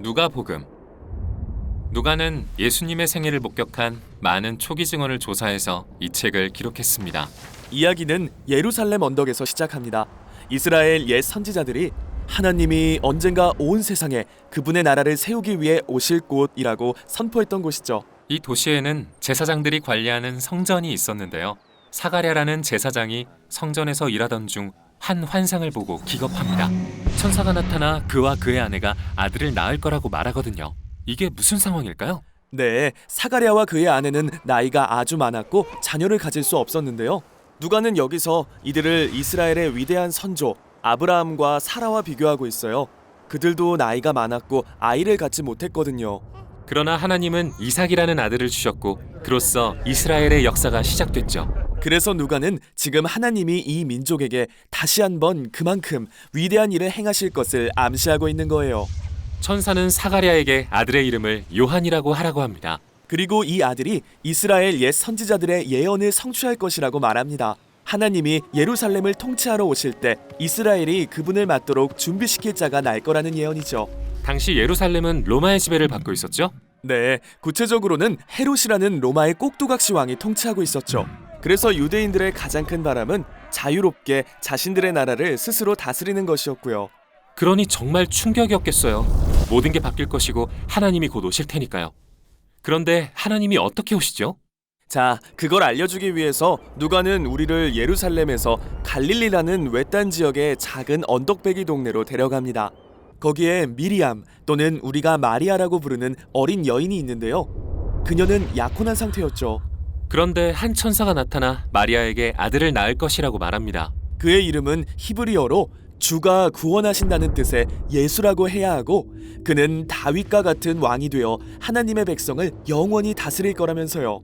누가복음. 누가는 예수님의 생애를 목격한 많은 초기 증언을 조사해서 이 책을 기록했습니다. 이야기는 예루살렘 언덕에서 시작합니다. 이스라엘 옛 선지자들이 하나님이 언젠가 온 세상에 그분의 나라를 세우기 위해 오실 곳이라고 선포했던 곳이죠. 이 도시에는 제사장들이 관리하는 성전이 있었는데요. 사가랴라는 제사장이 성전에서 일하던 중 한 환상을 보고 기겁합니다. 천사가 나타나 그와 그의 아내가 아들을 낳을 거라고 말하거든요. 이게 무슨 상황일까요? 네, 사가랴와 그의 아내는 나이가 아주 많았고 자녀를 가질 수 없었는데요. 누가는 여기서 이들을 이스라엘의 위대한 선조 아브라함과 사라와 비교하고 있어요. 그들도 나이가 많았고 아이를 갖지 못했거든요. 그러나 하나님은 이삭이라는 아들을 주셨고 그로써 이스라엘의 역사가 시작됐죠. 그래서 누가는 지금 하나님이 이 민족에게 다시 한번 그만큼 위대한 일을 행하실 것을 암시하고 있는 거예요. 천사는 사가랴에게 아들의 이름을 요한이라고 하라고 합니다. 그리고 이 아들이 이스라엘 옛 선지자들의 예언을 성취할 것이라고 말합니다. 하나님이 예루살렘을 통치하러 오실 때 이스라엘이 그분을 맞도록 준비시킬 자가 날 거라는 예언이죠. 당시 예루살렘은 로마의 지배를 받고 있었죠. 네, 구체적으로는 헤롯이라는 로마의 꼭두각시 왕이 통치하고 있었죠. 그래서 유대인들의 가장 큰 바람은 자유롭게 자신들의 나라를 스스로 다스리는 것이었고요. 그러니 정말 충격이었겠어요. 모든 게 바뀔 것이고 하나님이 곧 오실 테니까요. 그런데 하나님이 어떻게 오시죠? 자, 그걸 알려주기 위해서 누가는 우리를 예루살렘에서 갈릴리라는 외딴 지역의 작은 언덕배기 동네로 데려갑니다. 거기에 미리암 또는 우리가 마리아라고 부르는 어린 여인이 있는데요. 그녀는 약혼한 상태였죠. 그런데 한 천사가 나타나 마리아에게 아들을 낳을 것이라고 말합니다. 그의 이름은 히브리어로 주가 구원하신다는 뜻의 예수라고 해야 하고 그는 다윗과 같은 왕이 되어 하나님의 백성을 영원히 다스릴 거라면서요.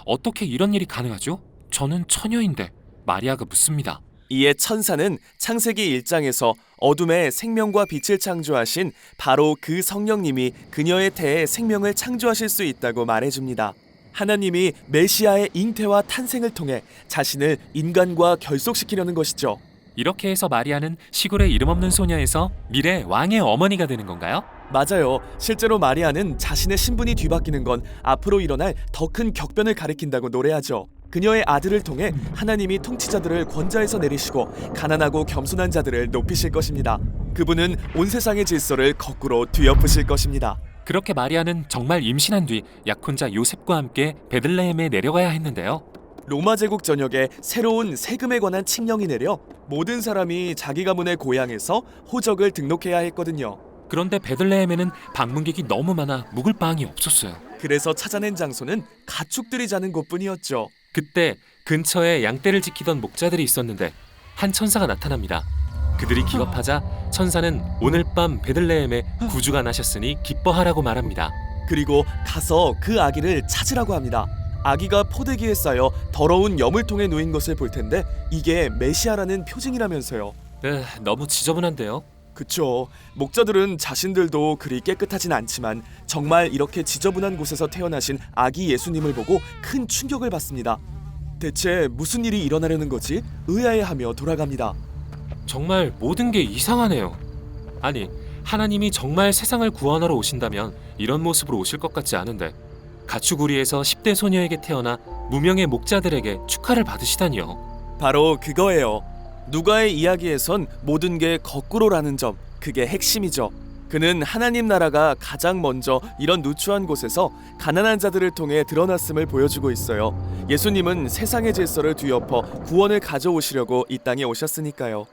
어떻게 이런 일이 가능하죠? 저는 처녀인데 마리아가 묻습니다. 이에 천사는 창세기 1장에서 어둠에 생명과 빛을 창조하신 바로 그 성령님이 그녀의 태에 생명을 창조하실 수 있다고 말해줍니다. 하나님이 메시아의 잉태와 탄생을 통해 자신을 인간과 결속시키려는 것이죠. 이렇게 해서 마리아는 시골의 이름 없는 소녀에서 미래 왕의 어머니가 되는 건가요? 맞아요. 실제로 마리아는 자신의 신분이 뒤바뀌는 건 앞으로 일어날 더 큰 격변을 가리킨다고 노래하죠. 그녀의 아들을 통해 하나님이 통치자들을 권좌에서 내리시고 가난하고 겸손한 자들을 높이실 것입니다. 그분은 온 세상의 질서를 거꾸로 뒤엎으실 것입니다. 그렇게 마리아는 정말 임신한 뒤 약혼자 요셉과 함께 베들레헴에 내려가야 했는데요. 로마 제국 전역에 새로운 세금에 관한 칙령이 내려 모든 사람이 자기 가문의 고향에서 호적을 등록해야 했거든요. 그런데 베들레헴에는 방문객이 너무 많아 묵을 방이 없었어요. 그래서 찾아낸 장소는 가축들이 자는 곳뿐이었죠. 그때 근처에 양떼를 지키던 목자들이 있었는데 한 천사가 나타납니다. 그들이 기겁하자 천사는 오늘 밤 베들레헴에 구주가 나셨으니 기뻐하라고 말합니다. 그리고 가서 그 아기를 찾으라고 합니다. 아기가 포대기에 쌓여 더러운 여물통에 누인 것을 볼 텐데 이게 메시아라는 표징이라면서요. 너무 지저분한데요. 그쵸. 목자들은 자신들도 그리 깨끗하진 않지만 정말 이렇게 지저분한 곳에서 태어나신 아기 예수님을 보고 큰 충격을 받습니다. 대체 무슨 일이 일어나려는 거지? 의아해하며 돌아갑니다. 정말 모든 게 이상하네요. 아니, 하나님이 정말 세상을 구원하러 오신다면 이런 모습으로 오실 것 같지 않은데 가축우리에서 10대 소녀에게 태어나 무명의 목자들에게 축하를 받으시다니요. 바로 그거예요. 누가의 이야기에선 모든 게 거꾸로라는 점, 그게 핵심이죠. 그는 하나님 나라가 가장 먼저 이런 누추한 곳에서 가난한 자들을 통해 드러났음을 보여주고 있어요. 예수님은 세상의 질서를 뒤엎어 구원을 가져오시려고 이 땅에 오셨으니까요.